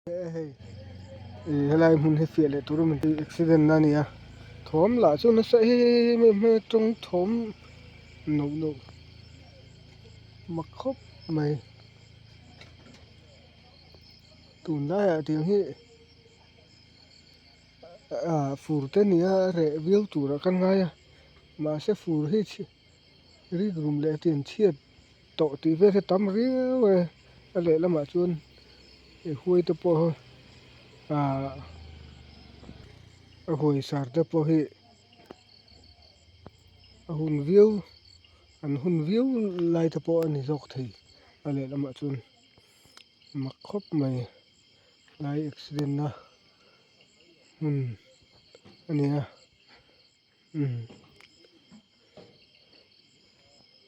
Helai mun he fiat le tur mình accident na nia thom la chu na sai me trong thom no mặc khóc mày tun la ya tiếng hi phur te nia re viu tur kan ngai mà sẽ phur hi ri grum le tiền chiat to ti ve se tam ri we ale la ma chuan e huai te po a huai sar te po hi a hun viu an hun viu lai te po ani jok thei ale la ma chuan mặc khóc mày lai accident na anh à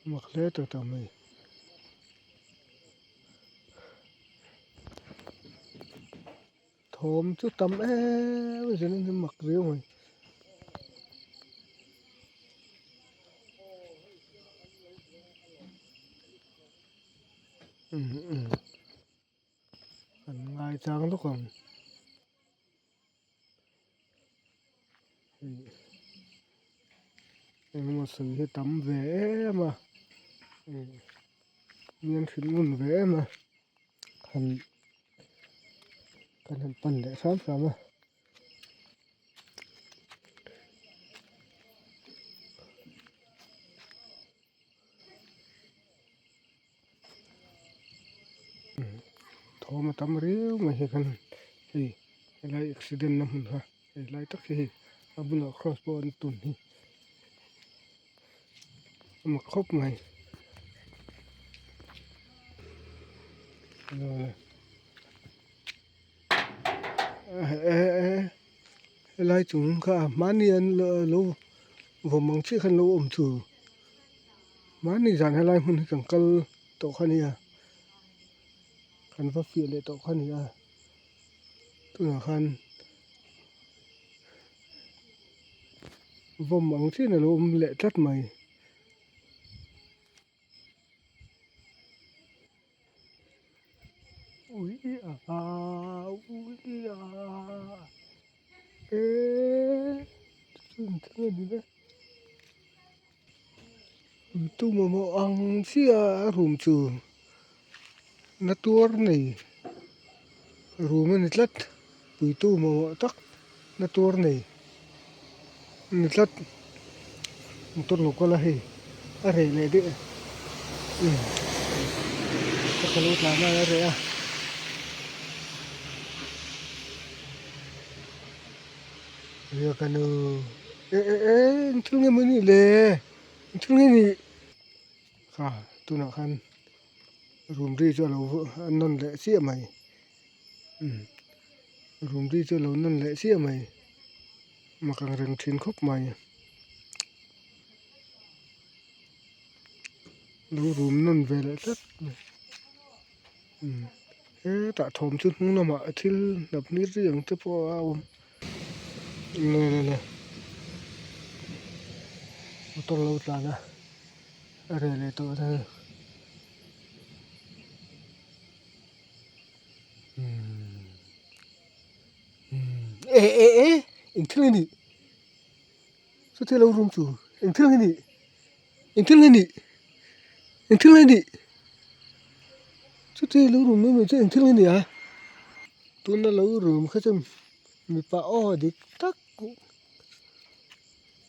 mặc lẽ tao mày thôm chút tầm bây giờ nên mặc riêu mày anh ngay trang đó còn anh mà xử cái tấm vé mà miếng thịt nguồn vé mà hành hành phần để sáng mà thô mà tấm riêu mà thì cần thì lại accident năm ha lại tắc thì abuna crossbow tuần thì mà khóc mày lại chúng cả mani anh lâu vô mong chiếc khăn lâu ôm chủ mani dàn hay lại mình càng cân tổ khăn à khăn vấp phía lệ tổ khăn à tôi là khăn vô mong chiếc này lâu ôm lệ chất mày ui ê thế gì đấy tu mà ăn xí rùm chù nó tuor này rùm này lát bùi tu mà tắc nó tuor này lát một tuần lục có là gì ở đây này đấy chắc là lúc làm ở đây giờ cái nó thương em mới nè thương em nè tôi nào khăn rùm đi cho lâu non lệ xía mày rùm đi cho lâu non lệ xía mày mà càng rừng thiên khúc mày lâu rùm non về lại rất tạ thòm chút nó mà thì đập nít riêng cho po nè một tuần lâu là nè ở đây là tôi thôi anh thương anh số thế lâu rùm chủ anh thương anh thương anh số thế lâu rùm mới mình chơi anh thương anh à tôi nó lâu rùm khác chừng mình pa đi tắc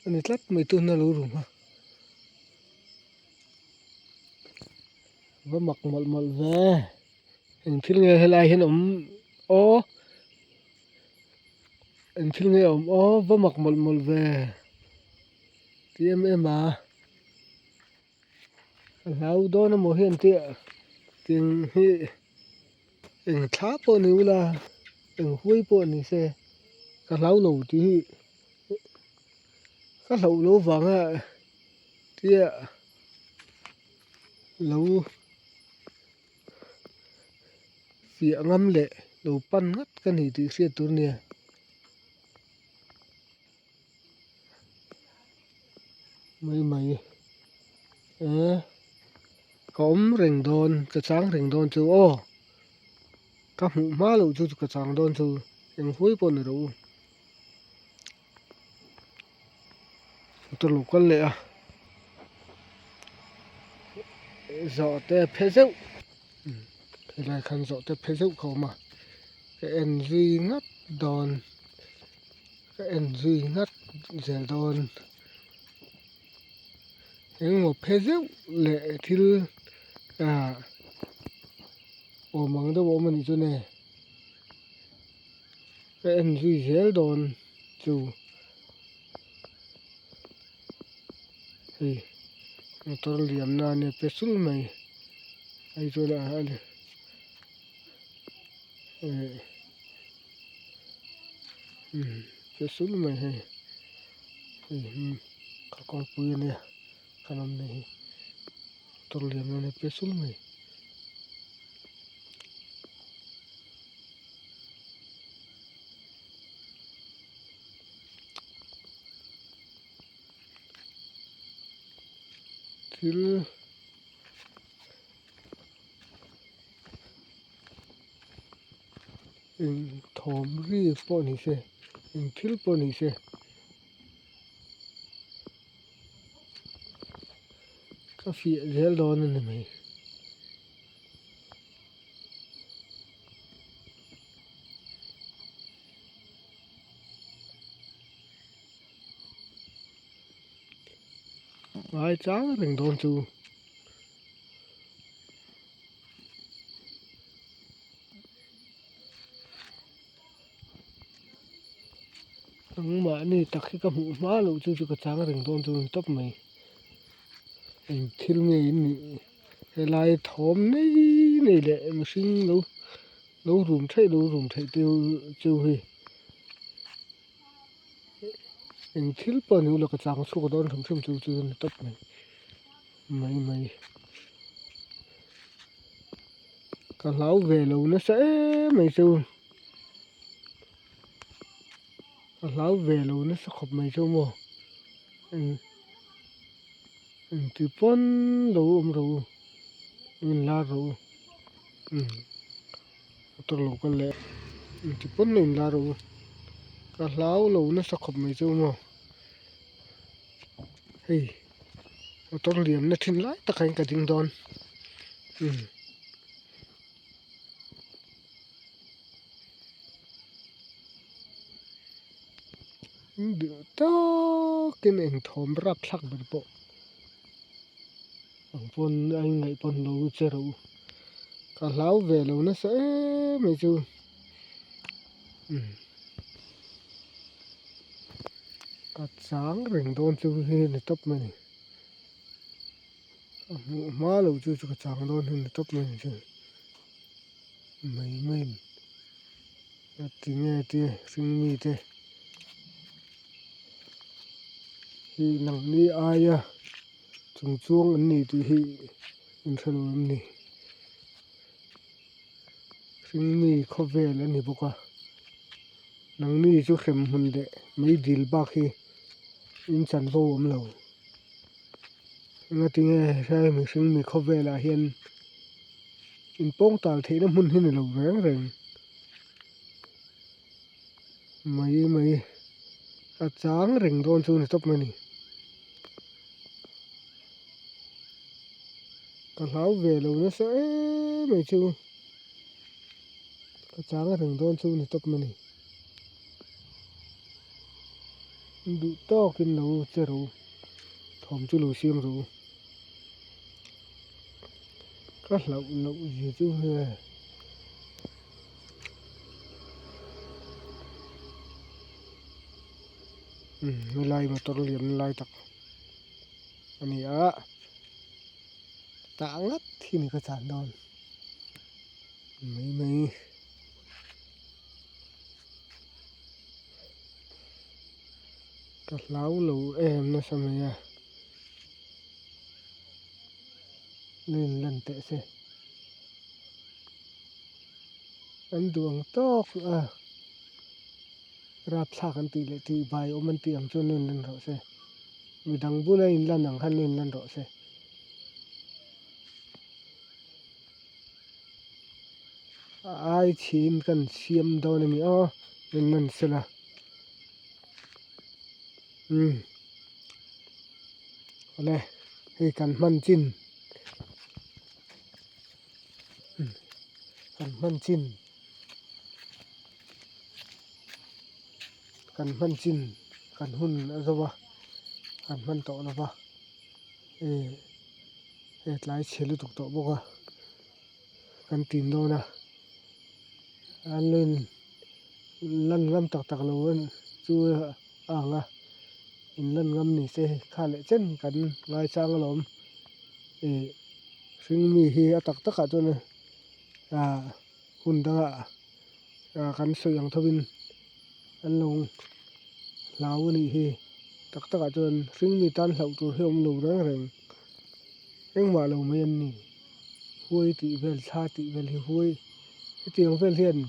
anh lát mấy tôi nó lâu rùm ha và mặc một về anh thương nghe hay lại hiện ông anh thương nghe ông và mặc một về thì em mà lâu đó nó một hiện tiện tiếng hi anh tháp bộ níu là anh huy bộ ní xe cả lâu nổ thì các lâu vắng thì lâu phía ngâm lệ lâu pan ngắt cái này thì xe tôi nè mày có rình đòn cái sáng rình đòn chú các mũ má lụ chú cái chàng đòn chú em hối bọn rồi tôi lục con lệ dọ tè phê dâu thì lại khăn dọ tè phê dâu khẩu mà cái en duy ngắt đòn cái en duy ngắt dẻ đòn những một phê dâu lệ thì ồ mắng đâu bố mình cho nè cái en duy dẻ đòn chú thì tôi liệm na nè phê sul mày ai cho là ai phê sul mày hay các con bự nè khăn ông này tôi liệm na nè phê sul mày thì thom ri bọn này xe thiếu bọn này xe cái phía dễ đòn này mày ai trắng thành đòn chú nhưng mà này tất khi các mũ má lụ chú cái trắng thành đòn chú tóc mày thiếu nghề này lại thom này này lệ mà sinh lâu lâu rùm thấy tiêu tiêu hi thiếu bọn này là cái trắng số cái đòn thầm chú chú tóc mày mày cái lão về lâu nó sẽ mày chú lão về lâu nó sẽ khóc mày chú mò thì pon lâu rồi mình la rồi tôi lục cái lệ thì pon mình la rồi cái lão lâu nó sẽ khóc mày chú mò hey tôi liệm nó thiên lại tất cả cái tiếng đòn được đó cái này thòm rap sắc bật bộ pon anh ngày pon lâu chơi rồi cả lão về lâu nó sẽ mày chú cả sáng rình đón chú hiền là tóc mày má lâu chú cả sáng đón hiền là tóc mày chứ mày thì nghe thì sinh mi thế thì nặng đi ai chung chuông anh này thì in thân anh này sinh mi khó về lên này bốc nặng ni chú khem hồn đệ mấy deal bạc khi in chân vô lâu nghe tiếng nghe sai mình sinh mi khó về là hiền in bông tàu thế nó muốn hiền lâu vén rồi mày cả sáng rình đón chú này tóc mày này cả lão về lâu nó sẽ mày chú cả sáng rình đón chú này tóc mày này đủ to kinh lâu chơi rồi thòm chú lâu xiêm rồi các lậu gì chúไม่ไล่มาตัวเรียนไล่ตักอันนี้ตางัดที่นี่ก็จานดอนไม่ก็เล้าหลูเอ็มนะสมัยเล่นเตะเสอันดวงตอกรับสากันตีเลยตีใบโอมันเตรียมจนเล่นเราเสมีดังบุญอินลันหนังคันเล่นเราเส ai chin kan siam do ni mi o nen man sela ole hei kan man chin kan man chin kan hun azawa kan man to lawa tlai chhelu tuk to boka kan tin do na anlen lan ngam tak tak lo chu anga in lan ngam ni se kha le chen kan ngai chang lom hring mi hi atak taka chun hun danga kan soyang thawin an long lau ni hi tak taka chun hring mi tan hlau tur hi om lo reng reng engma lo mai an ni huai ti vel thla ti vel hi huai tiang vel hian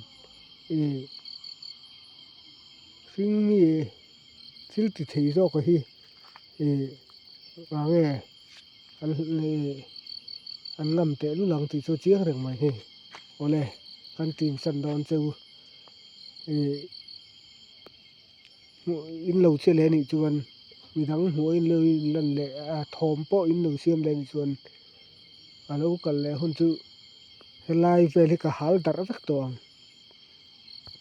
hring mi thil ti thei zo ka hi nge an ngam te lu lang ti chu chiang reng mai hi ole kan tin san don chu in lo che le ni chuan midang hnuai in lo lan le thawm pawh in lo siam le ni chuan alo kal le hun chu helai vel hi ka hal dar vek tawng